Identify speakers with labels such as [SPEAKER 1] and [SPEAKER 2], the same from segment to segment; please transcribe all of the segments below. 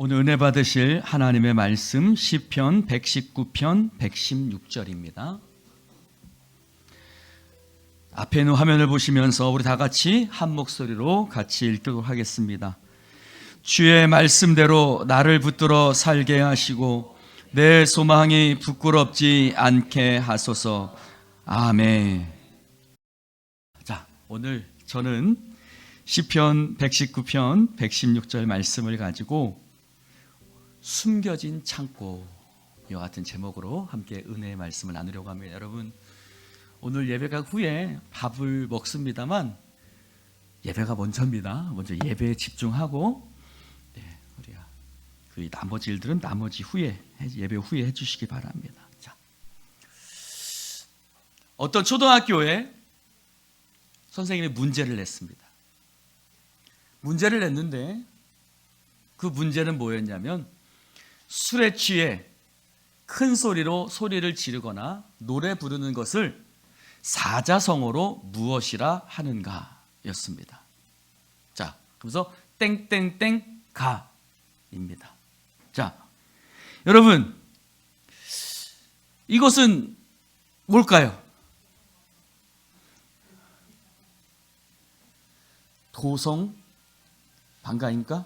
[SPEAKER 1] 오늘 은혜 받으실 하나님의 말씀 시편 119편 116절입니다. 앞에 있는 화면을 보시면서 우리 다 같이 한 목소리로 같이 읽도록 하겠습니다. 주의 말씀대로 나를 붙들어 살게 하시고 내 소망이 부끄럽지 않게 하소서. 아멘. 자, 오늘 저는 시편 119편 116절 말씀을 가지고 숨겨진 창고 이와 같은 제목으로 함께 은혜의 말씀을 나누려고 합니다. 여러분, 오늘 예배가 후에 밥을 먹습니다만 예배가 먼저입니다. 먼저 예배에 집중하고 우리가 그 나머지 일들은 나머지 후에, 예배 후에 해주시기 바랍니다. 자, 어떤 초등학교에 선생님이 문제를 냈습니다. 문제를 냈는데 그 문제는 뭐였냐면 술에 취해 큰 소리로 소리를 지르거나 노래 부르는 것을 사자성어로 무엇이라 하는가 였습니다. 자, 그래서 땡땡땡 가입니다. 자, 여러분, 이것은 뭘까요? 도성 방가인가?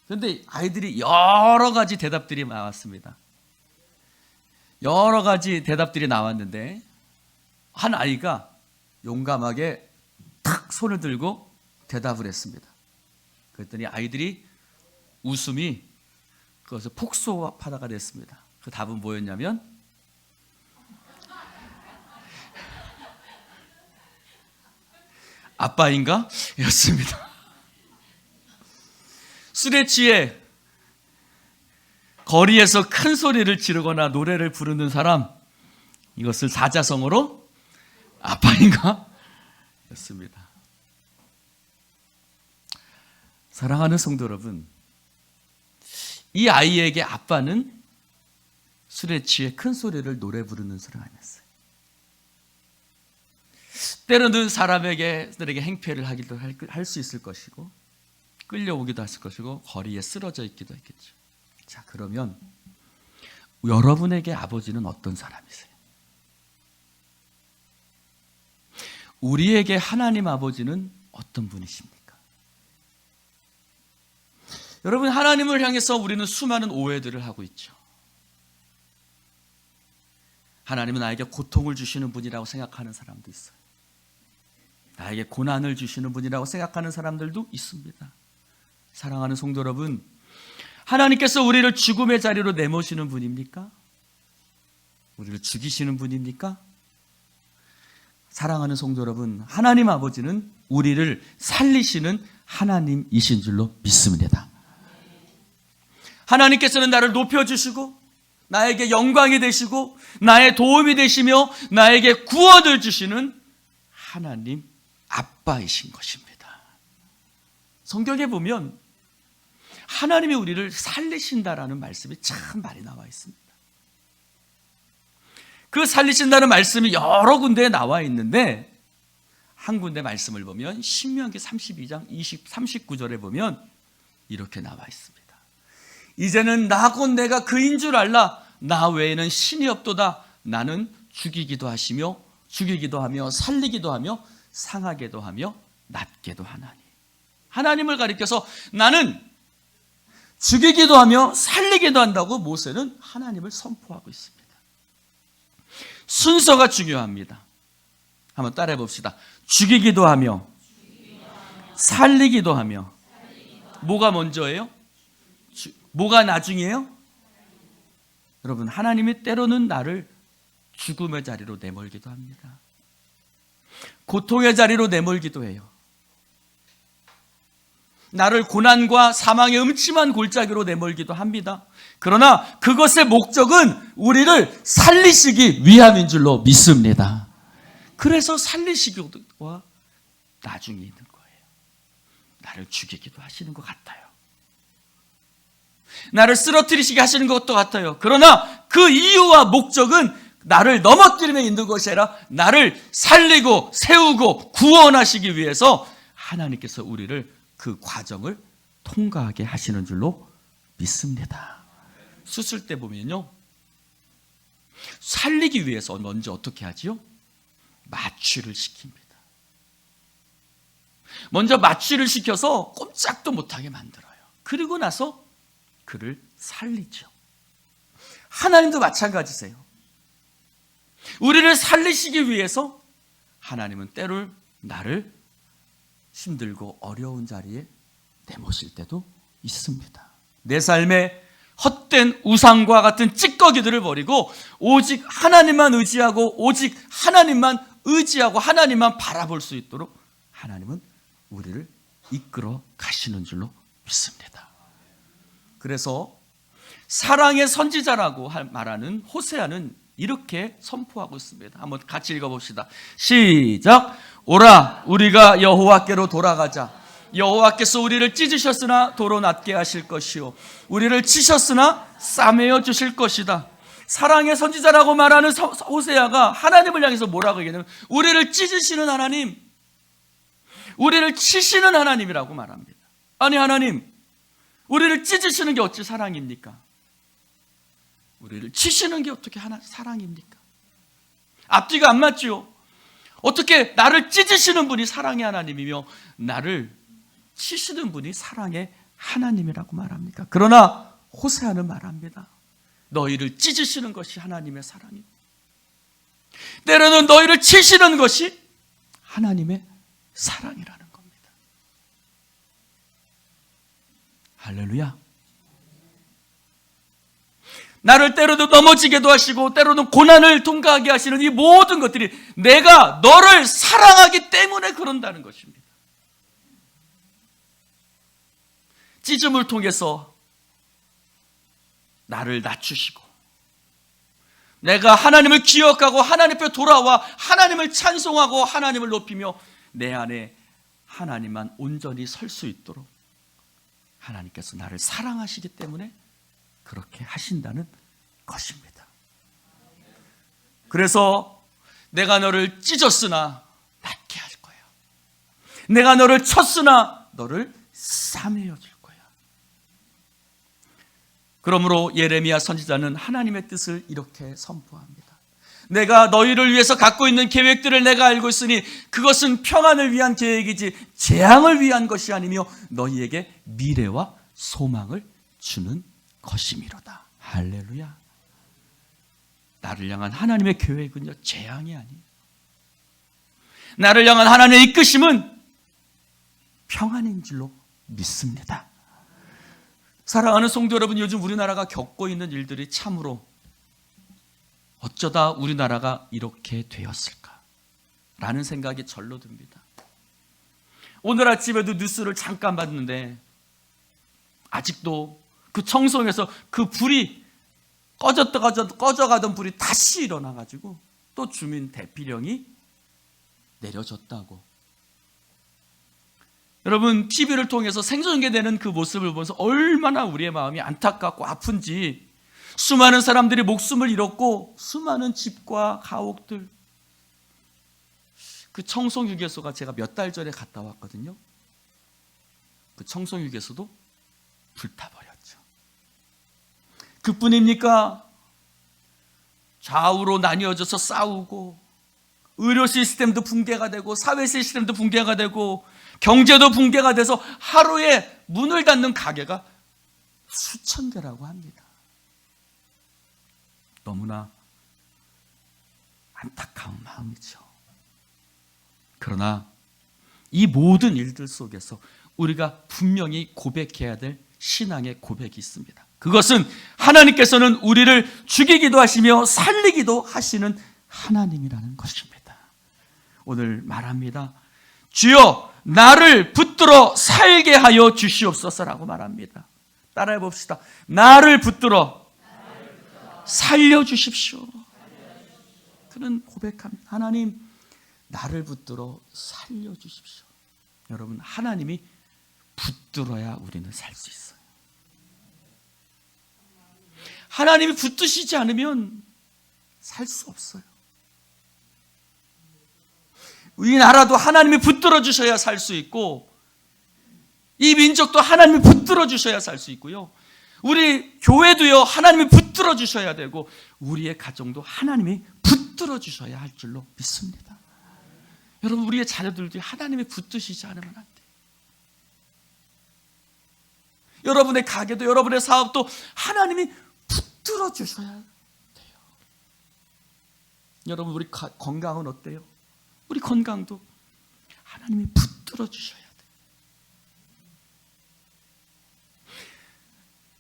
[SPEAKER 1] 그런데 아이들이 여러 가지 대답들이 나왔습니다. 여러 가지 대답들이 나왔는데 한 아이가 용감하게 탁 손을 들고 대답을 했습니다. 그랬더니 아이들이 웃음이 그것을 폭소파다가 됐습니다. 그 답은 뭐였냐면 아빠인가? 였습니다. 술에 취해 거리에서 큰 소리를 지르거나 노래를 부르는 사람, 이것을 사자성어로 아빠인가? 였습니다. 사랑하는 성도 여러분, 이 아이에게 아빠는 술에 취해 큰 소리를 노래 부르는 사람이었어요. 때로는 사람에게 행패를 하기도 할 수 있을 것이고 끌려오기도 했을 것이고 거리에 쓰러져 있기도 했겠죠. 자, 그러면 여러분에게 아버지는 어떤 사람이세요? 우리에게 하나님 아버지는 어떤 분이십니까? 여러분, 하나님을 향해서 우리는 수많은 오해들을 하고 있죠. 하나님은 나에게 고통을 주시는 분이라고 생각하는 사람도 있어요. 나에게 고난을 주시는 분이라고 생각하는 사람들도 있습니다. 사랑하는 성도 여러분, 하나님께서 우리를 죽음의 자리로 내모시는 분입니까? 우리를 죽이시는 분입니까? 사랑하는 성도 여러분, 하나님 아버지는 우리를 살리시는 하나님이신 줄로 믿습니다. 하나님께서는 나를 높여주시고 나에게 영광이 되시고 나의 도움이 되시며 나에게 구원을 주시는 하나님 아빠이신 것입니다. 성경에 보면 하나님이 우리를 살리신다라는 말씀이 참 많이 나와 있습니다. 그 살리신다는 말씀이 여러 군데에 나와 있는데 한 군데 말씀을 보면 신명기 32장 39절에 보면 이렇게 나와 있습니다. 이제는 나 곧 내가 그인 줄 알라. 나 외에는 신이 없도다. 나는 죽이기도 하며 살리기도 하며 상하게도 하며 낫게도 하나니. 하나님을 가리켜서 나는 죽이기도 하며 살리기도 한다고 모세는 하나님을 선포하고 있습니다. 순서가 중요합니다. 한번 따라해 봅시다. 죽이기도 하며 살리기도 하며. 뭐가 먼저예요? 뭐가 나중이에요? 여러분, 하나님이 때로는 나를 죽음의 자리로 내몰기도 합니다. 고통의 자리로 내몰기도 해요. 나를 고난과 사망의 음침한 골짜기로 내몰기도 합니다. 그러나 그것의 목적은 우리를 살리시기 위함인 줄로 믿습니다. 그래서 살리시기와 나중에 있는 거예요. 나를 죽이기도 하시는 것 같아요. 나를 쓰러뜨리시게 하시는 것도 같아요. 그러나 그 이유와 목적은 나를 넘어뜨림에 있는 것이 아니라 나를 살리고 세우고 구원하시기 위해서 하나님께서 우리를 그 과정을 통과하게 하시는 줄로 믿습니다. 수술 때 보면요, 살리기 위해서 먼저 어떻게 하지요? 마취를 시킵니다. 먼저 마취를 시켜서 꼼짝도 못하게 만들어요. 그리고 나서 그를 살리죠. 하나님도 마찬가지세요. 우리를 살리시기 위해서 하나님은 때로 나를 힘들고 어려운 자리에 내모실 때도 있습니다. 내 삶에 헛된 우상과 같은 찌꺼기들을 버리고 오직 하나님만 의지하고 오직 하나님만 의지하고 하나님만 바라볼 수 있도록 하나님은 우리를 이끌어 가시는 줄로 믿습니다. 그래서 사랑의 선지자라고 말하는 호세아는 이렇게 선포하고 있습니다. 한번 같이 읽어봅시다. 시작. 오라 우리가 여호와께로 돌아가자. 여호와께서 우리를 찢으셨으나 도로 낫게 하실 것이요 우리를 치셨으나 싸매어 주실 것이다. 사랑의 선지자라고 말하는 호세아가 하나님을 향해서 뭐라고 얘기하냐면 우리를 찢으시는 하나님, 우리를 치시는 하나님이라고 말합니다. 아니 하나님, 우리를 찢으시는 게 어찌 사랑입니까? 우리를 치시는 게 어떻게 사랑입니까? 앞뒤가 안 맞죠? 어떻게 나를 찢으시는 분이 사랑의 하나님이며 나를 치시는 분이 사랑의 하나님이라고 말합니까? 그러나 호세아는 말합니다. 너희를 찢으시는 것이 하나님의 사랑이고 때로는 너희를 치시는 것이 하나님의 사랑이라는 겁니다. 할렐루야. 나를 때로도 넘어지게도 하시고 때로는 고난을 통과하게 하시는 이 모든 것들이 내가 너를 사랑하기 때문에 그런다는 것입니다. 찢음을 통해서 나를 낮추시고 내가 하나님을 기억하고 하나님 앞에 돌아와 하나님을 찬송하고 하나님을 높이며 내 안에 하나님만 온전히 설 수 있도록 하나님께서 나를 사랑하시기 때문에 그렇게 하신다는 것입니다. 그래서 내가 너를 찢었으나 낫게 할 거야. 내가 너를 쳤으나 너를 싸매어 줄 거야. 그러므로 예레미야 선지자는 하나님의 뜻을 이렇게 선포합니다. 내가 너희를 위해서 갖고 있는 계획들을 내가 알고 있으니 그것은 평안을 위한 계획이지 재앙을 위한 것이 아니며 너희에게 미래와 소망을 주는 것이미로다. 할렐루야. 나를 향한 하나님의 계획은요, 재앙이 아니에요. 나를 향한 하나님의 이끄심은 평안인 줄로 믿습니다. 사랑하는 성도 여러분, 요즘 우리나라가 겪고 있는 일들이 참으로 어쩌다 우리나라가 이렇게 되었을까? 라는 생각이 절로 듭니다. 오늘 아침에도 뉴스를 잠깐 봤는데 아직도 그 청송에서 그 불이 꺼져가던 불이 다시 일어나가지고 또 주민 대피령이 내려졌다고. 여러분, TV를 통해서 생중계되는 그 모습을 보면서 얼마나 우리의 마음이 안타깝고 아픈지, 수많은 사람들이 목숨을 잃었고 수많은 집과 가옥들, 그 청송휴게소가 제가 몇 달 전에 갔다 왔거든요. 그 청송휴게소도 불타버렸죠. 그뿐입니까? 좌우로 나뉘어져서 싸우고 의료 시스템도 붕괴가 되고 사회 시스템도 붕괴가 되고 경제도 붕괴가 돼서 하루에 문을 닫는 가게가 수천 개라고 합니다. 너무나 안타까운 마음이죠. 그러나 이 모든 일들 속에서 우리가 분명히 고백해야 될 신앙의 고백이 있습니다. 그것은 하나님께서는 우리를 죽이기도 하시며 살리기도 하시는 하나님이라는 것입니다. 오늘 말합니다. 주여 나를 붙들어 살게 하여 주시옵소서라고 말합니다. 따라해 봅시다. 나를 붙들어 살려주십시오. 그는 고백합니다. 하나님, 나를 붙들어 살려주십시오. 여러분, 하나님이 붙들어야 우리는 살 수 있어요. 하나님이 붙드시지 않으면 살 수 없어요. 이 나라도 하나님이 붙들어 주셔야 살 수 있고 이 민족도 하나님이 붙들어 주셔야 살 수 있고요. 우리 교회도요, 하나님이 붙들어 주셔야 되고 우리의 가정도 하나님이 붙들어 주셔야 할 줄로 믿습니다. 여러분, 우리의 자녀들도 하나님이 붙드시지 않으면 안 돼요. 여러분의 가게도, 여러분의 사업도 하나님이 붙들어 주셔야 돼요. 여러분, 우리 건강은 어때요? 우리 건강도 하나님이 붙들어 주셔야 돼요.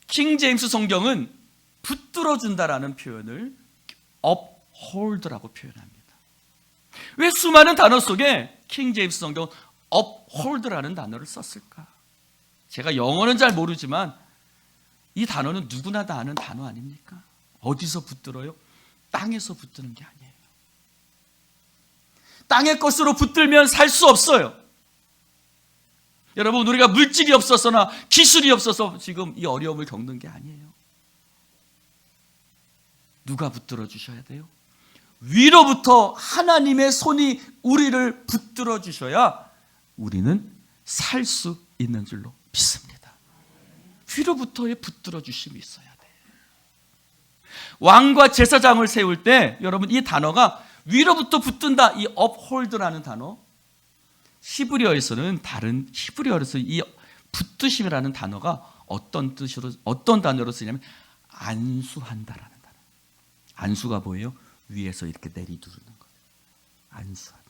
[SPEAKER 1] 킹 제임스 성경은 붙들어 준다라는 표현을 uphold라고 표현합니다. 왜 수많은 단어 속에 킹 제임스 성경은 uphold라는 단어를 썼을까? 제가 영어는 잘 모르지만 이 단어는 누구나 다 아는 단어 아닙니까? 어디서 붙들어요? 땅에서 붙드는 게 아니에요. 땅의 것으로 붙들면 살 수 없어요. 여러분, 우리가 물질이 없어서나 기술이 없어서 지금 이 어려움을 겪는 게 아니에요. 누가 붙들어 주셔야 돼요? 위로부터 하나님의 손이 우리를 붙들어 주셔야 우리는 살 수 있는 줄로 믿습니다. 위로부터의 붙들어 주심이 있어야 돼요. 왕과 제사장을 세울 때 여러분, 이 단어가 위로부터 붙든다, 이 uphold라는 단어, 히브리어에서는 다른 히브리어에서 이 붙드심이라는 단어가 어떤 단어로 쓰냐면 안수한다라는 단어. 안수가 뭐예요? 위에서 이렇게 내리두르는 거예요. 안수한다.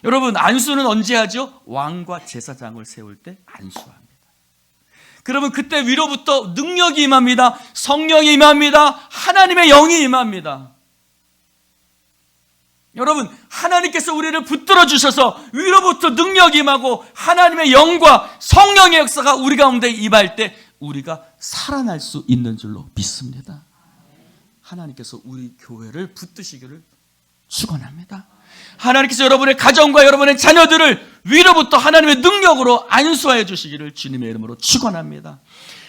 [SPEAKER 1] 여러분, 안수는 언제 하죠? 왕과 제사장을 세울 때 안수합니다. 그러면 그때 위로부터 능력이 임합니다. 성령이 임합니다. 하나님의 영이 임합니다. 여러분, 하나님께서 우리를 붙들어 주셔서 위로부터 능력이 임하고 하나님의 영과 성령의 역사가 우리 가운데 임할 때 우리가 살아날 수 있는 줄로 믿습니다. 하나님께서 우리 교회를 붙드시기를 축원합니다. 하나님께서 여러분의 가정과 여러분의 자녀들을 위로부터 하나님의 능력으로 안수하여 주시기를 주님의 이름으로 축원합니다.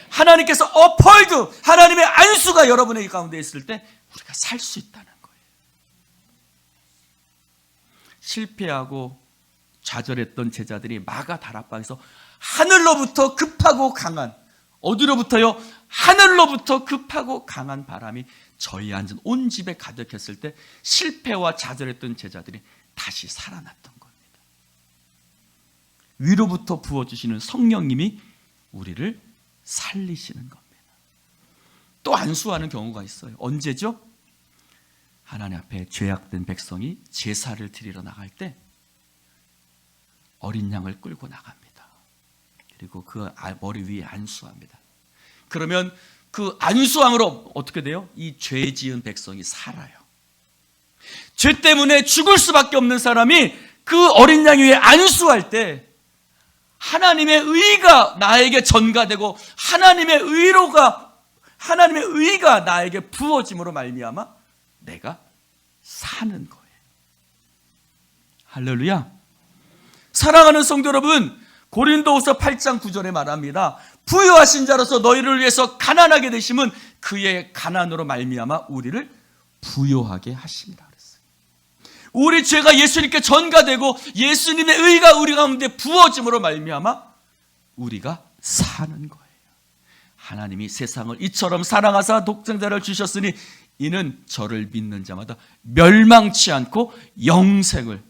[SPEAKER 1] 하나님께서 uphold, 하나님의 안수가 여러분의 가운데 있을 때 우리가 살 수 있다는 거예요. 실패하고 좌절했던 제자들이 마가 다락방에서 하늘로부터 급하고 강한, 어디로부터요? 하늘로부터 급하고 강한 바람이 저희 앉은 온 집에 가득했을 때 실패와 좌절했던 제자들이 다시 살아났던 겁니다. 위로부터 부어주시는 성령님이 우리를 살리시는 겁니다. 또 안수하는 경우가 있어요. 언제죠? 하나님 앞에 죄악된 백성이 제사를 드리러 나갈 때 어린 양을 끌고 나갑니다. 그리고 그 머리 위에 안수합니다. 그러면 그 안수함으로 어떻게 돼요? 이 죄 지은 백성이 살아요. 죄 때문에 죽을 수밖에 없는 사람이 그 어린 양 위에 안수할 때 하나님의 의가 나에게 전가되고 하나님의 의가 나에게 부어짐으로 말미암아 내가 사는 거예요. 할렐루야. 사랑하는 성도 여러분, 고린도후서 8장 9절에 말합니다. 부유하신 자로서 너희를 위해서 가난하게 되심은 그의 가난으로 말미암아 우리를 부유하게 하심이라 그랬어요. 우리 죄가 예수님께 전가되고 예수님의 의가 우리 가운데 부어짐으로 말미암아 우리가 사는 거예요. 하나님이 세상을 이처럼 사랑하사 독생자를 주셨으니 이는 저를 믿는 자마다 멸망치 않고 영생을,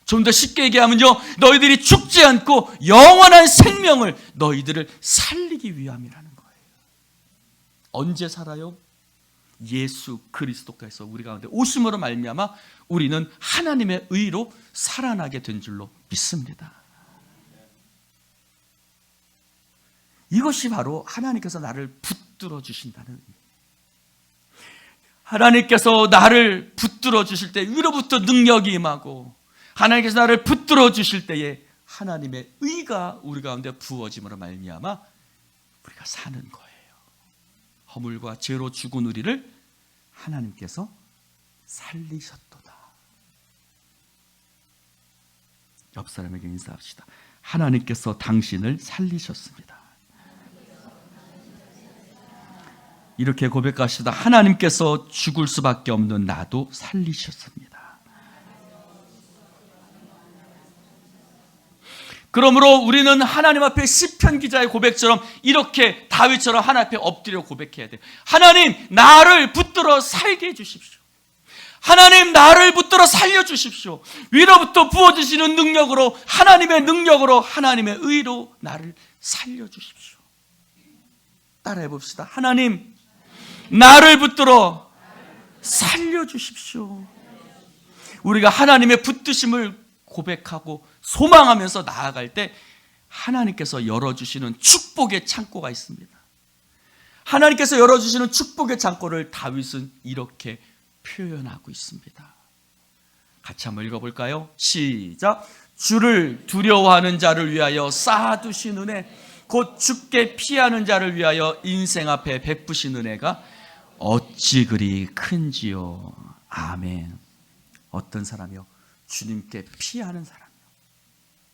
[SPEAKER 1] 좀 더 쉽게 얘기하면요, 너희들이 죽지 않고 영원한 생명을 너희들을 살리기 위함이라는 거예요. 언제 살아요? 예수 그리스도께서 우리 가운데 오심으로 말미암아 우리는 하나님의 의로 살아나게 된 줄로 믿습니다. 이것이 바로 하나님께서 나를 붙들어 주신다는 의미예요. 하나님께서 나를 붙들어 주실 때 위로부터 능력이 임하고 하나님께서 나를 붙들어 주실 때에 하나님의 의가 우리 가운데 부어짐으로 말미암아 우리가 사는 거예요. 허물과 죄로 죽은 우리를 하나님께서 살리셨도다. 옆 사람에게 인사합시다. 하나님께서 당신을 살리셨습니다. 이렇게 고백하시다. 하나님께서 죽을 수밖에 없는 나도 살리셨습니다. 그러므로 우리는 하나님 앞에 시편 기자의 고백처럼 이렇게 다윗처럼 하나님 앞에 엎드려 고백해야 돼요. 하나님, 나를 붙들어 살게 해주십시오. 하나님, 나를 붙들어 살려주십시오. 위로부터 부어주시는 능력으로, 하나님의 능력으로, 하나님의 의로 나를 살려주십시오. 따라해 봅시다. 하나님, 나를 붙들어 살려주십시오. 우리가 하나님의 붙드심을 고백하고 소망하면서 나아갈 때 하나님께서 열어주시는 축복의 창고가 있습니다. 하나님께서 열어주시는 축복의 창고를 다윗은 이렇게 표현하고 있습니다. 같이 한번 읽어볼까요? 시작. 주를 두려워하는 자를 위하여 쌓아두신 은혜, 곧 주께 피하는 자를 위하여 인생 앞에 베푸신 은혜가 어찌 그리 큰지요. 아멘. 어떤 사람이요? 주님께 피하는 사람이요.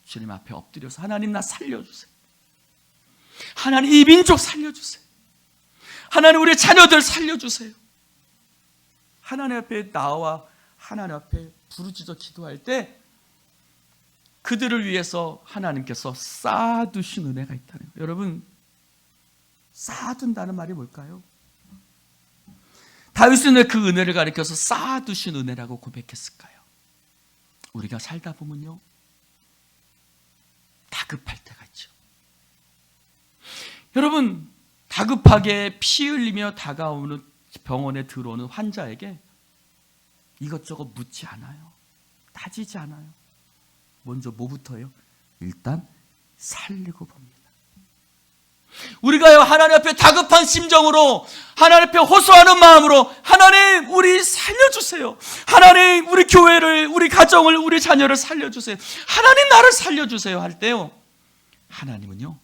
[SPEAKER 1] 주님 앞에 엎드려서 하나님, 나 살려주세요. 하나님, 이 민족 살려주세요. 하나님, 우리 자녀들 살려주세요. 하나님 앞에 나와 하나님 앞에 부르짖어 기도할 때 그들을 위해서 하나님께서 쌓아두신 은혜가 있다는 거예요. 여러분, 쌓아둔다는 말이 뭘까요? 다윗은 왜 그 은혜를 가리켜서 쌓아두신 은혜라고 고백했을까요? 우리가 살다 보면요, 다급할 때가 있죠. 여러분, 다급하게 피 흘리며 다가오는 병원에 들어오는 환자에게 이것저것 묻지 않아요. 따지지 않아요. 먼저 뭐부터요? 일단 살리고 봅니다. 우리가요, 하나님 앞에 다급한 심정으로, 하나님 앞에 호소하는 마음으로, 하나님, 우리 살려주세요. 하나님, 우리 교회를, 우리 가정을, 우리 자녀를 살려주세요. 하나님, 나를 살려주세요 할 때요, 하나님은요,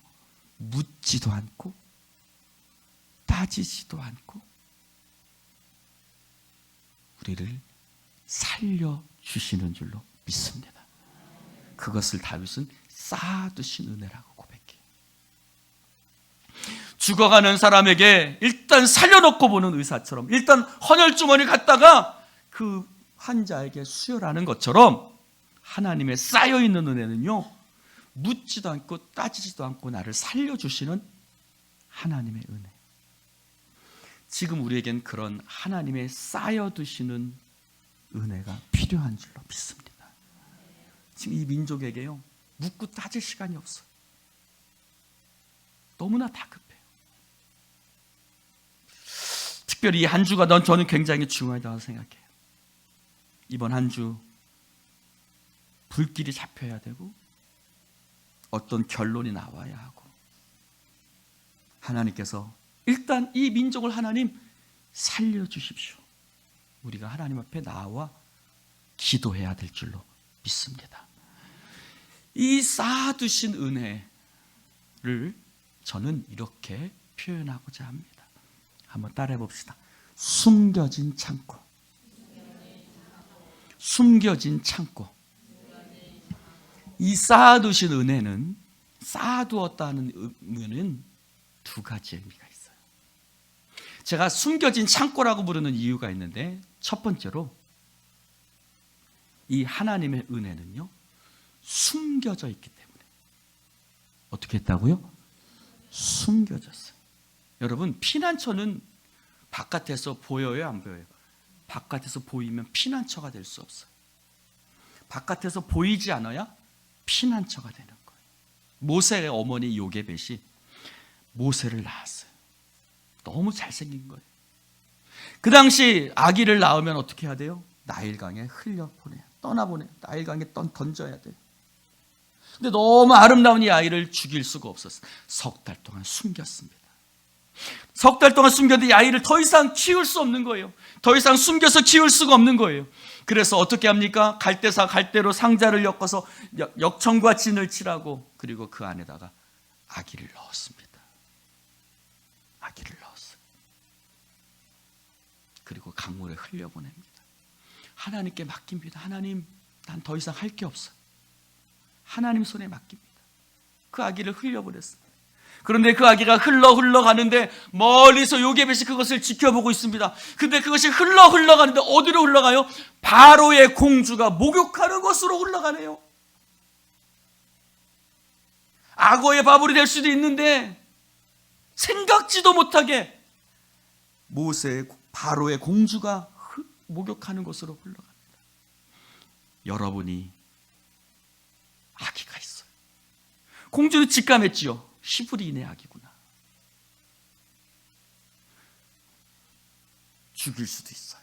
[SPEAKER 1] 묻지도 않고 따지지도 않고 우리를 살려주시는 줄로 믿습니다. 그것을 다윗은 쌓아두신 은혜라고 고백해요. 죽어가는 사람에게 일단 살려놓고 보는 의사처럼, 일단 헌혈주머니 갔다가 그 환자에게 수혈하는 것처럼 하나님의 쌓여있는 은혜는요, 묻지도 않고 따지지도 않고 나를 살려주시는 하나님의 은혜. 지금 우리에겐 그런 하나님의 쌓여두시는 은혜가 필요한 줄로 믿습니다. 지금 이 민족에게요, 묻고 따질 시간이 없어요. 너무나 다급해요. 특별히 이 한 주가 저는 굉장히 중요하다고 생각해요. 이번 한 주 불길이 잡혀야 되고 어떤 결론이 나와야 하고, 하나님께서 일단 이 민족을 하나님 살려주십시오. 우리가 하나님 앞에 나와 기도해야 될 줄로 믿습니다. 이 쌓아두신 은혜를 저는 이렇게 표현하고자 합니다. 한번 따라해 봅시다. 숨겨진 창고. 숨겨진 창고. 이 쌓아두신 은혜는, 쌓아두었다는 의미는 두 가지 의미가 있어요. 제가 숨겨진 창고라고 부르는 이유가 있는데, 첫 번째로 이 하나님의 은혜는요, 숨겨져 있기 때문에. 어떻게 했다고요? 숨겨졌어요. 여러분, 피난처는 바깥에서 보여요, 안 보여요? 바깥에서 보이면 피난처가 될 수 없어요. 바깥에서 보이지 않아야 피난처가 되는 거예요. 모세의 어머니 요게벳이 모세를 낳았어요. 너무 잘생긴 거예요. 그 당시 아기를 낳으면 어떻게 해야 돼요? 나일강에 흘려보내요. 떠나보내요. 나일강에 던져야 돼요. 근데 너무 아름다운 이 아이를 죽일 수가 없었어요. 석 달 동안 숨겼습니다. 석 달 동안 숨겼는데 이 아이를 더 이상 키울 수 없는 거예요. 더 이상 숨겨서 키울 수가 없는 거예요. 그래서 어떻게 합니까? 갈대사 갈대로 상자를 엮어서 역청과 진을 칠하고, 그리고 그 안에다가 아기를 넣었습니다. 아기를 넣었어요. 그리고 강물에 흘려보냅니다. 하나님께 맡깁니다. 하나님, 난 더 이상 할 게 없어요. 하나님 손에 맡깁니다. 그 아기를 흘려보냈습니다. 그런데 그 아기가 흘러가는데 멀리서 요게벳이 그것을 지켜보고 있습니다. 근데 그것이 흘러가는데 어디로 흘러가요? 바로의 공주가 목욕하는 곳으로 흘러가네요. 악어의 바볼이 될 수도 있는데 생각지도 못하게 모세 바로의 공주가 목욕하는 곳으로 흘러갑니다. 여러분이 아기가 있어요. 공주는 직감했지요. 히브리인의 아기구나. 죽일 수도 있어요.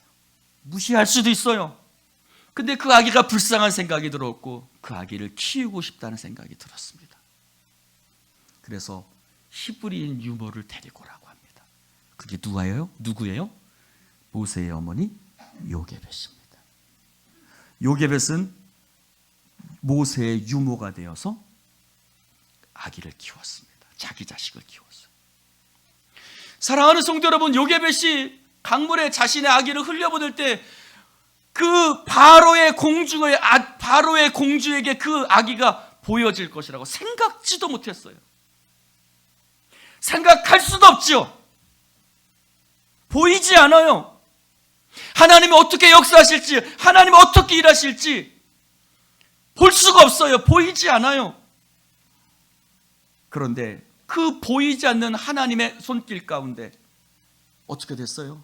[SPEAKER 1] 무시할 수도 있어요. 근데 그 아기가 불쌍한 생각이 들었고 그 아기를 키우고 싶다는 생각이 들었습니다. 그래서 히브리인 유모를 데리고 오라고 합니다. 그게 누구예요? 모세의 어머니 요게벳입니다. 요게벳은 모세의 유모가 되어서 아기를 키웠습니다. 자기 자식을 키웠어요. 사랑하는 성도 여러분, 요게벳이 강물에 자신의 아기를 흘려보낼 때 그 바로의 공주에게 그 아기가 보여질 것이라고 생각지도 못했어요. 생각할 수도 없죠. 보이지 않아요. 하나님이 어떻게 역사하실지, 하나님이 어떻게 일하실지 볼 수가 없어요. 보이지 않아요. 그런데 그 보이지 않는 하나님의 손길 가운데 어떻게 됐어요?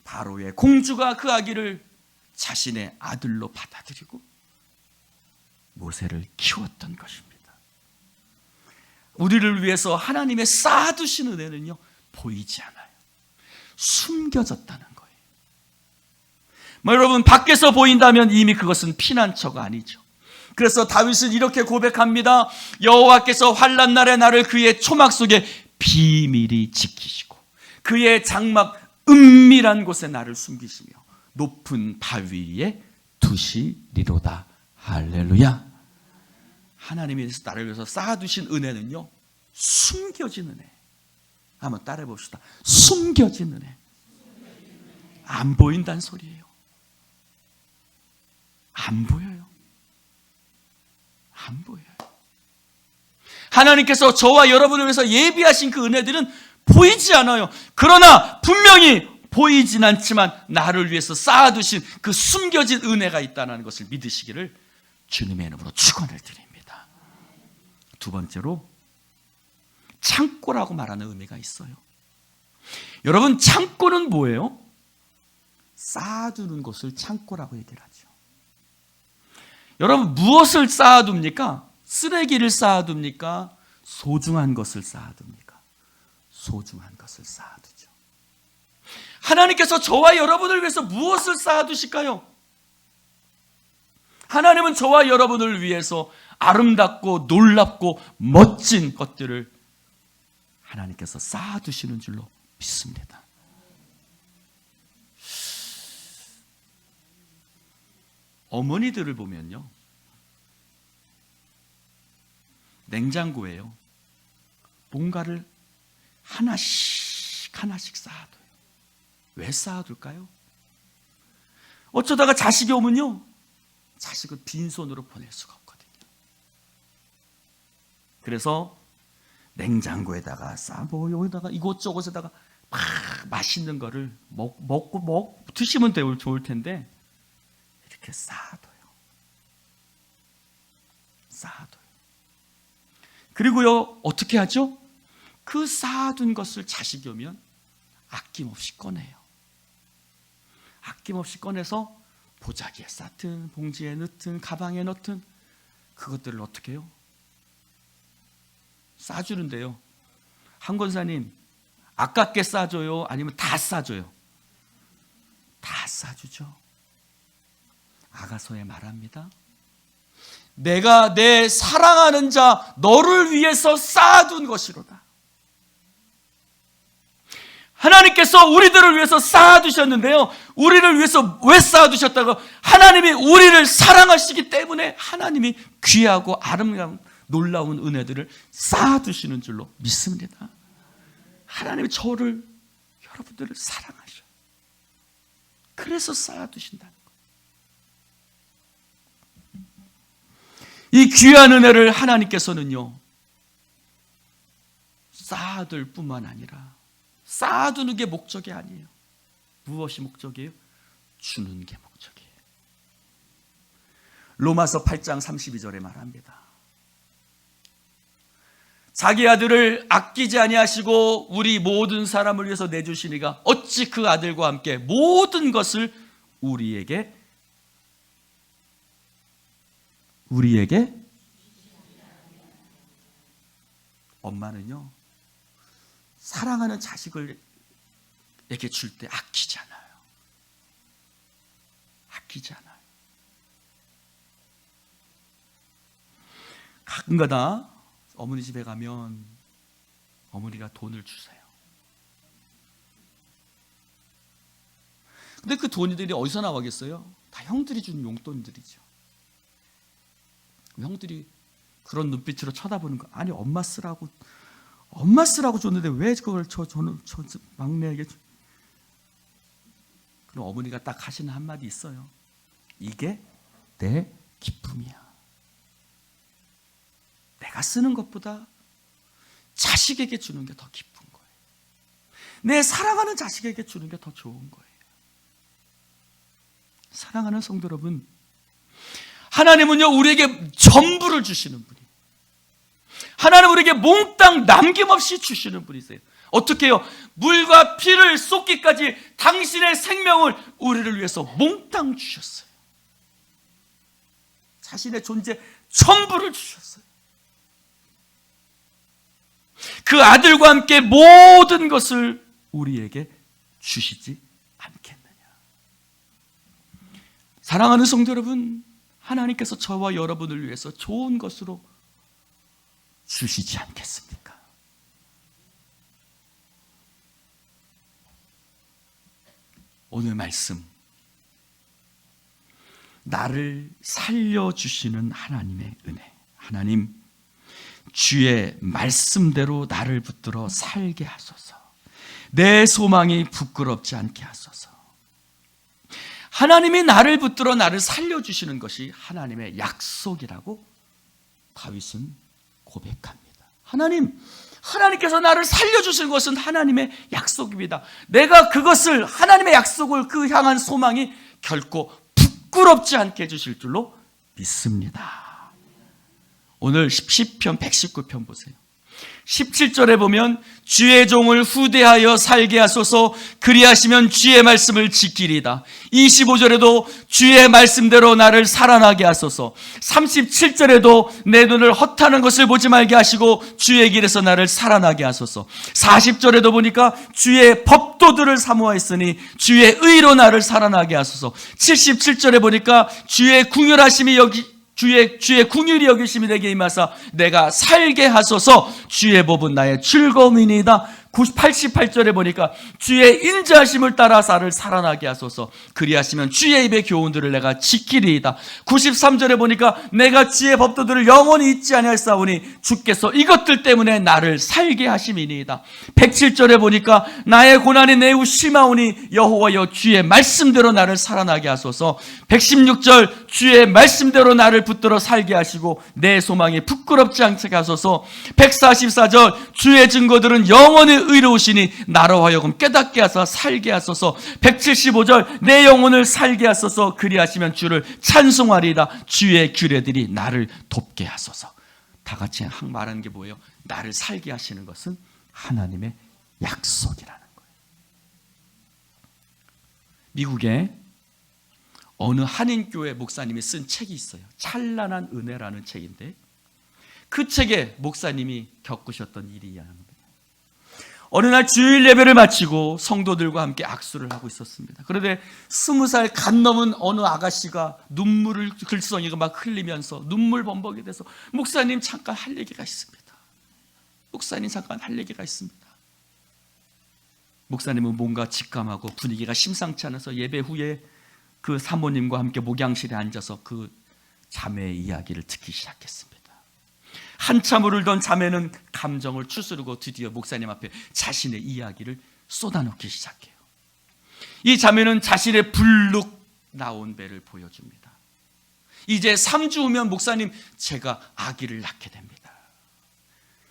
[SPEAKER 1] 바로의 공주가 그 아기를 자신의 아들로 받아들이고 모세를 키웠던 것입니다. 우리를 위해서 하나님의 쌓아두신 은혜는요, 보이지 않아요. 숨겨졌다는 거예요. 여러분, 밖에서 보인다면 이미 그것은 피난처가 아니죠. 그래서 다윗은 이렇게 고백합니다. 여호와께서 환난 날에 나를 그의 초막 속에 비밀히 지키시고 그의 장막 은밀한 곳에 나를 숨기시며 높은 바위 위에 두시리로다. 할렐루야. 하나님이 나를 위해서 쌓아두신 은혜는요, 숨겨진 은혜. 한번 따라해 봅시다. 숨겨진 은혜. 안 보인다는 소리예요. 안 보여요. 안 보여요. 하나님께서 저와 여러분을 위해서 예비하신 그 은혜들은 보이지 않아요. 그러나 분명히 보이진 않지만 나를 위해서 쌓아두신 그 숨겨진 은혜가 있다는 것을 믿으시기를 주님의 이름으로 축원을 드립니다. 두 번째로 창고라고 말하는 의미가 있어요. 여러분, 창고는 뭐예요? 쌓아두는 것을 창고라고 얘기를 하죠. 여러분, 무엇을 쌓아둡니까? 쓰레기를 쌓아둡니까? 소중한 것을 쌓아둡니까? 소중한 것을 쌓아두죠. 하나님께서 저와 여러분을 위해서 무엇을 쌓아두실까요? 하나님은 저와 여러분을 위해서 아름답고 놀랍고 멋진 것들을 하나님께서 쌓아두시는 줄로 믿습니다. 어머니들을 보면요, 냉장고에요, 뭔가를 하나씩 쌓아둬요. 왜 쌓아둘까요? 어쩌다가 자식이 오면요, 자식을 빈손으로 보낼 수가 없거든요. 그래서 냉장고에다가 여기다가 이곳저곳에다가 막 맛있는 거를 먹고 드시면 좋을 텐데 이렇게 쌓아둬요. 그리고요, 어떻게 하죠? 그 쌓아둔 것을 자식이 오면 아낌없이 꺼내요. 아낌없이 꺼내서 보자기에 쌓든 봉지에 넣든 가방에 넣든 그것들을 어떻게 해요? 싸주는데요. 한 권사님, 아깝게 싸줘요? 아니면 다 싸줘요? 다 싸주죠. 아가서에 말합니다. 내가 내 사랑하는 자 너를 위해서 쌓아둔 것이로다. 하나님께서 우리들을 위해서 쌓아두셨는데요, 우리를 위해서 왜 쌓아두셨다고? 하나님이 우리를 사랑하시기 때문에 하나님이 귀하고 아름다운 놀라운 은혜들을 쌓아두시는 줄로 믿습니다. 하나님이 저를, 여러분들을 사랑하셔. 그래서 쌓아두신다는 거예요. 이 귀한 은혜를 하나님께서는요, 쌓아둘 뿐만 아니라 쌓아두는 게 목적이 아니에요. 무엇이 목적이에요? 주는 게 목적이에요. 로마서 8장 32절에 말합니다. 자기 아들을 아끼지 아니하시고 우리 모든 사람을 위해서 내주시니가 어찌 그 아들과 함께 모든 것을 우리에게 엄마는요, 사랑하는 자식을 에게 줄 때 아끼지 않아요. 아끼지 않아요. 가끔가다 어머니 집에 가면 어머니가 돈을 주세요. 근데 그 돈들이 어디서 나가겠어요? 다 형들이 준 용돈들이죠. 형들이 그런 눈빛으로 쳐다보는 거, 아니 엄마 쓰라고 줬는데 왜 그걸 저 막내에게 그럼 어머니가 딱 하시는 한마디 있어요. 이게 내 기쁨이야. 내가 쓰는 것보다 자식에게 주는 게 더 기쁜 거예요. 내 사랑하는 자식에게 주는 게 더 좋은 거예요. 사랑하는 성도 여러분, 하나님은요 우리에게 전부를 주시는 분이에요. 하나님은 우리에게 몽땅 남김없이 주시는 분이세요. 어떻게 해요? 물과 피를 쏟기까지 당신의 생명을 우리를 위해서 몽땅 주셨어요. 자신의 존재 전부를 주셨어요. 그 아들과 함께 모든 것을 우리에게 주시지 않겠느냐. 사랑하는 성도 여러분, 하나님께서 저와 여러분을 위해서 좋은 것으로 주시지 않겠습니까? 오늘 말씀, 나를 살려주시는 하나님의 은혜. 하나님, 주의 말씀대로 나를 붙들어 살게 하소서. 내 소망이 부끄럽지 않게 하소서. 하나님이 나를 붙들어 나를 살려주시는 것이 하나님의 약속이라고 다윗은 고백합니다. 하나님께서 나를 살려주시는 것은 하나님의 약속입니다. 내가 그것을, 하나님의 약속을, 그 향한 소망이 결코 부끄럽지 않게 해주실 줄로 믿습니다. 오늘 시편 119편 보세요. 17절에 보면 주의 종을 후대하여 살게 하소서. 그리하시면 주의 말씀을 지키리다. 25절에도 주의 말씀대로 나를 살아나게 하소서. 37절에도 내 눈을 헛하는 것을 보지 말게 하시고 주의 길에서 나를 살아나게 하소서. 40절에도 보니까 주의 법도들을 사모하였으니 주의 의로 나를 살아나게 하소서. 77절에 보니까 주의 궁휼이 여기심이 내게 임하사 내가 살게 하소서. 주의 법은 나의 즐거움이니이다. 88절에 보니까 주의 인자하심을 따라 나를 살아나게 하소서. 그리하시면 주의 입의 교훈들을 내가 지키리이다. 93절에 보니까 내가 주의 법도들을 영원히 잊지 아니하였사오니 주께서 이것들 때문에 나를 살게 하심이니이다. 107절에 보니까 나의 고난이 매우 심하오니 여호와여 주의 말씀대로 나를 살아나게 하소서. 116절 주의 말씀대로 나를 붙들어 살게 하시고 내 소망이 부끄럽지 않게 하소서. 144절 주의 증거들은 영원히 의로우시니 나로 하여금 깨닫게 하사 살게 하소서. 175절 내 영혼을 살게 하소서. 그리하시면 주를 찬송하리이다. 주의 규례들이 나를 돕게 하소서. 다 같이 말하는 게 뭐예요? 나를 살게 하시는 것은 하나님의 약속이라는 거예요. 미국에 어느 한인교회 목사님이 쓴 책이 있어요. 찬란한 은혜라는 책인데 그 책에 목사님이 겪으셨던 일이 있습니다. 어느 날 주일 예배를 마치고 성도들과 함께 악수를 하고 있었습니다. 그런데 20살 간 넘은 어느 아가씨가 눈물을 글썽이고 막 흘리면서 눈물 범벅이 돼서 목사님 잠깐 할 얘기가 있습니다. 목사님 잠깐 할 얘기가 있습니다. 목사님은 뭔가 직감하고 분위기가 심상치 않아서 예배 후에 그 사모님과 함께 목양실에 앉아서 그 자매의 이야기를 듣기 시작했습니다. 한참을 울던 자매는 감정을 추스르고 드디어 목사님 앞에 자신의 이야기를 쏟아놓기 시작해요. 이 자매는 자신의 불룩 나온 배를 보여줍니다. 이제 3주 후면 목사님 제가 아기를 낳게 됩니다.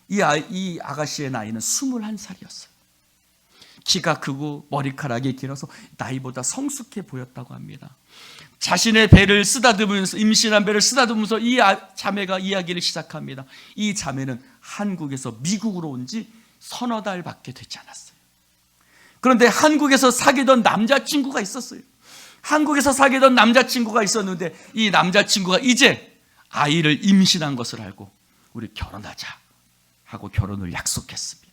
[SPEAKER 1] 이 아가씨의 나이는 21살이었어요. 키가 크고 머리카락이 길어서 나이보다 성숙해 보였다고 합니다. 자신의 배를 쓰다듬으면서, 임신한 배를 쓰다듬으면서 이 자매가 이야기를 시작합니다. 이 자매는 한국에서 미국으로 온 지 서너 달밖에 되지 않았어요. 그런데 한국에서 사귀던 남자친구가 있었어요. 한국에서 사귀던 남자친구가 있었는데 이 남자친구가 이제 아이를 임신한 것을 알고 우리 결혼하자 하고 결혼을 약속했습니다.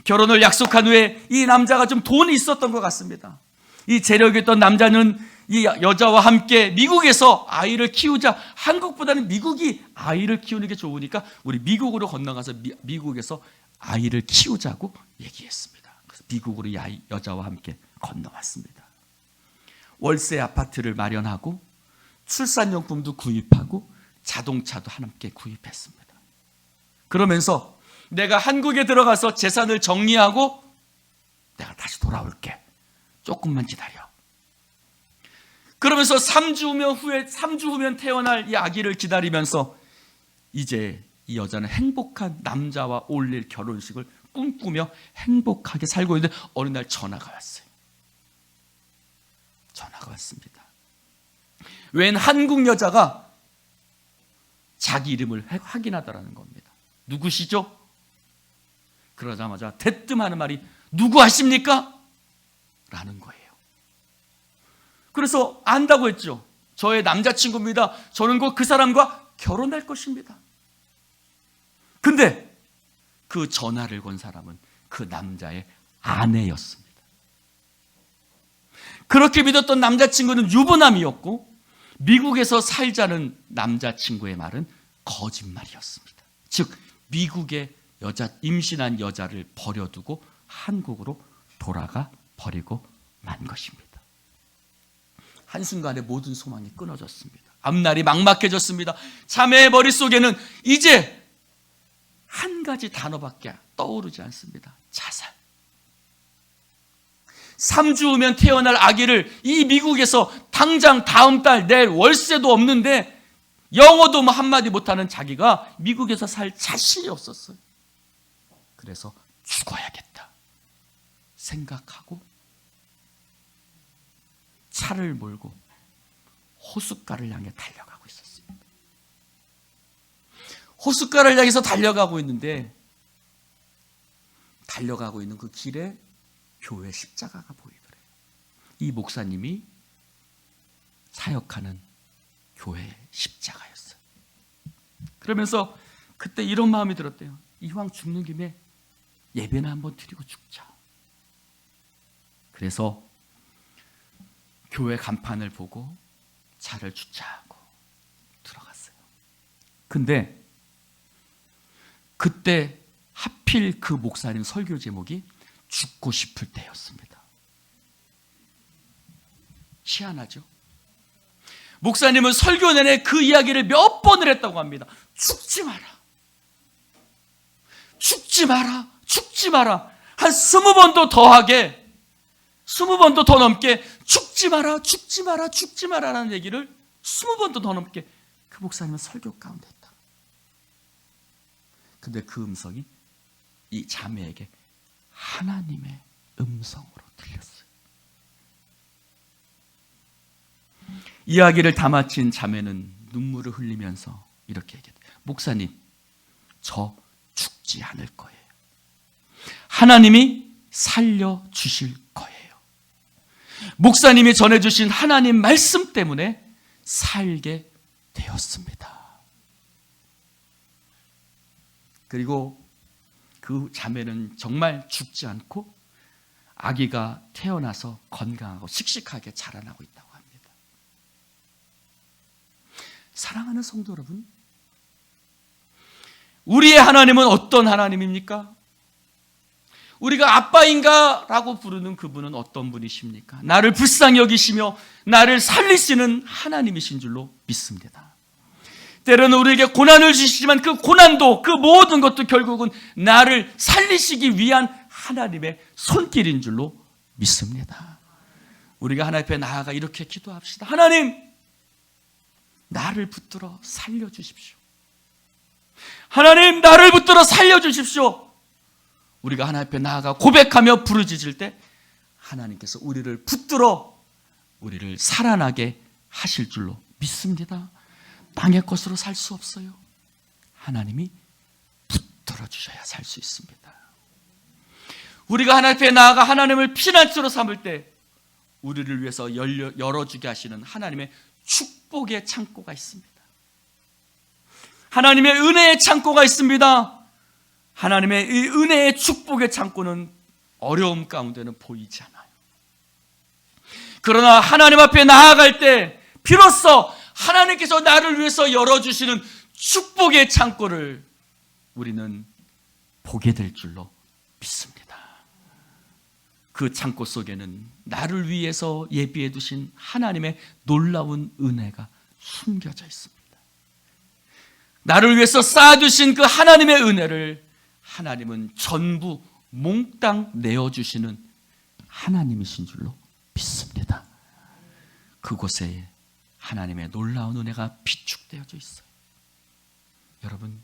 [SPEAKER 1] 결혼을 약속한 후에 이 남자가 좀 돈이 있었던 것 같습니다. 이 재력이 있던 남자는 이 여자와 함께 미국에서 아이를 키우자, 한국보다는 미국이 아이를 키우는 게 좋으니까 우리 미국으로 건너가서 미국에서 아이를 키우자고 얘기했습니다. 그래서 미국으로 이 여자와 함께 건너왔습니다. 월세 아파트를 마련하고 출산용품도 구입하고 자동차도 함께 구입했습니다. 그러면서 내가 한국에 들어가서 재산을 정리하고 내가 다시 돌아올게. 조금만 기다려. 그러면서 3주 후면 태어날 이 아기를 기다리면서 이제 이 여자는 행복한 남자와 올릴 결혼식을 꿈꾸며 행복하게 살고 있는데 어느 날 전화가 왔어요. 전화가 왔습니다. 웬 한국 여자가 자기 이름을 확인하더라는 겁니다. 누구시죠? 그러자마자 대뜸 하는 말이 누구 아십니까? 라는 거예요. 그래서 안다고 했죠. 저의 남자친구입니다. 저는 곧 그 사람과 결혼할 것입니다. 근데 그 전화를 건 사람은 그 남자의 아내였습니다. 그렇게 믿었던 남자친구는 유부남이었고 미국에서 살자는 남자친구의 말은 거짓말이었습니다. 즉 미국의 임신한 여자를 버려두고 한국으로 돌아가 버리고 만 것입니다. 한순간에 모든 소망이 끊어졌습니다. 앞날이 막막해졌습니다. 자매의 머릿속에는 이제 한 가지 단어밖에 떠오르지 않습니다. 자살. 3주 후면 태어날 아기를 이 미국에서 당장 다음 달 낼 월세도 없는데 영어도 한마디 못하는 자기가 미국에서 살 자신이 없었어요. 그래서 죽어야겠다 생각하고 차를 몰고 호숫가를 향해 달려가고 있었습니다. 호숫가를 향해서 달려가고 있는데 달려가고 있는 그 길에 교회 십자가가 보이더래요. 이 목사님이 사역하는 교회 십자가였어요. 그러면서 그때 이런 마음이 들었대요. 이왕 죽는 김에 예배나 한번 드리고 죽자. 그래서 교회 간판을 보고 차를 주차하고 들어갔어요. 근데 그때 하필 그 목사님 설교 제목이 죽고 싶을 때였습니다. 희한하죠? 목사님은 설교 내내 그 이야기를 몇 번을 했다고 합니다. 죽지 마라. 죽지 마라. 죽지 마라. 한 20번도 더하게 20번도 더 넘게 죽지 마라. 죽지 마라. 죽지 마라라는 얘기를 20번도 더 넘게 그 목사님은 설교 가운데 했다. 근데 그 음성이 이 자매에게 하나님의 음성으로 들렸어요. 이야기를 다 마친 자매는 눈물을 흘리면서 이렇게 얘기했어요. 목사님, 저 죽지 않을 거예요. 하나님이 살려주실 거예요. 목사님이 전해주신 하나님 말씀 때문에 살게 되었습니다. 그리고 그 자매는 정말 죽지 않고 아기가 태어나서 건강하고 씩씩하게 자라나고 있다고 합니다. 사랑하는 성도 여러분, 우리의 하나님은 어떤 하나님입니까? 우리가 아빠인가? 라고 부르는 그분은 어떤 분이십니까? 나를 불쌍히 여기시며 나를 살리시는 하나님이신 줄로 믿습니다. 때로는 우리에게 고난을 주시지만 그 고난도 그 모든 것도 결국은 나를 살리시기 위한 하나님의 손길인 줄로 믿습니다. 우리가 하나님 앞에 나아가 이렇게 기도합시다. 하나님, 나를 붙들어 살려주십시오. 하나님, 나를 붙들어 살려주십시오. 우리가 하나님 앞에 나아가 고백하며 부르짖을 때 하나님께서 우리를 붙들어 우리를 살아나게 하실 줄로 믿습니다. 땅의 것으로 살 수 없어요. 하나님이 붙들어 열어주셔야 살 수 있습니다. 우리가 하나님 앞에 나아가 하나님을 피난처로 삼을 때 우리를 위해서 열어주게 하시는 하나님의 축복의 창고가 있습니다. 하나님의 은혜의 창고가 있습니다. 하나님의 이 은혜의 축복의 창고는 어려움 가운데는 보이지 않아요. 그러나 하나님 앞에 나아갈 때 비로소 하나님께서 나를 위해서 열어주시는 축복의 창고를 우리는 보게 될 줄로 믿습니다. 그 창고 속에는 나를 위해서 예비해 두신 하나님의 놀라운 은혜가 숨겨져 있습니다. 나를 위해서 쌓아두신 그 하나님의 은혜를 하나님은 전부 몽땅 내어주시는 하나님이신 줄로 믿습니다. 그곳에 하나님의 놀라운 은혜가 비축되어져 있어요. 여러분,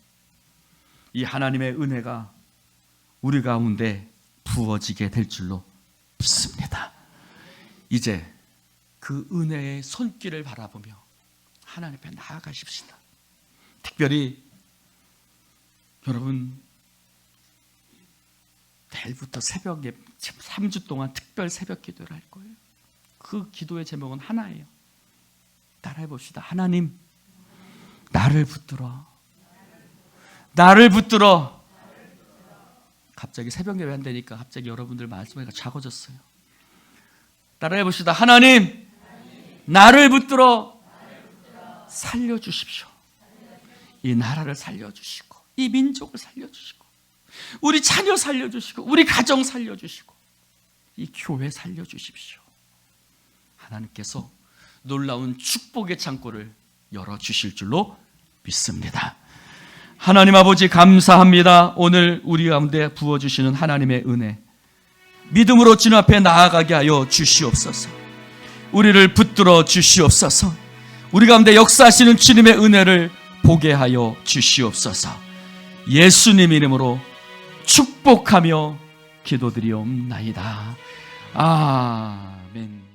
[SPEAKER 1] 이 하나님의 은혜가 우리 가운데 부어지게 될 줄로 믿습니다. 이제 그 은혜의 손길을 바라보며 하나님 앞에 나아가십시다. 특별히 여러분, 내일부터 새벽에 3주 동안 특별 새벽 기도를 할 거예요. 그 기도의 제목은 하나예요. 따라해 봅시다. 하나님, 나를 붙들어. 나를 붙들어. 갑자기 새벽 예배 한다니까 갑자기 여러분들 말씀하니까 작아졌어요. 따라해 봅시다. 하나님, 나를 붙들어 살려주십시오. 이 나라를 살려주시고 이 민족을 살려주시고 우리 자녀 살려주시고 우리 가정 살려주시고 이 교회 살려주십시오. 하나님께서 놀라운 축복의 창고를 열어주실 줄로 믿습니다. 하나님 아버지 감사합니다. 오늘 우리 가운데 부어주시는 하나님의 은혜, 믿음으로 주님 앞에 나아가게 하여 주시옵소서. 우리를 붙들어 주시옵소서. 우리 가운데 역사하시는 주님의 은혜를 보게 하여 주시옵소서. 예수님 이름으로 축복하며 기도드리옵나이다. 아멘.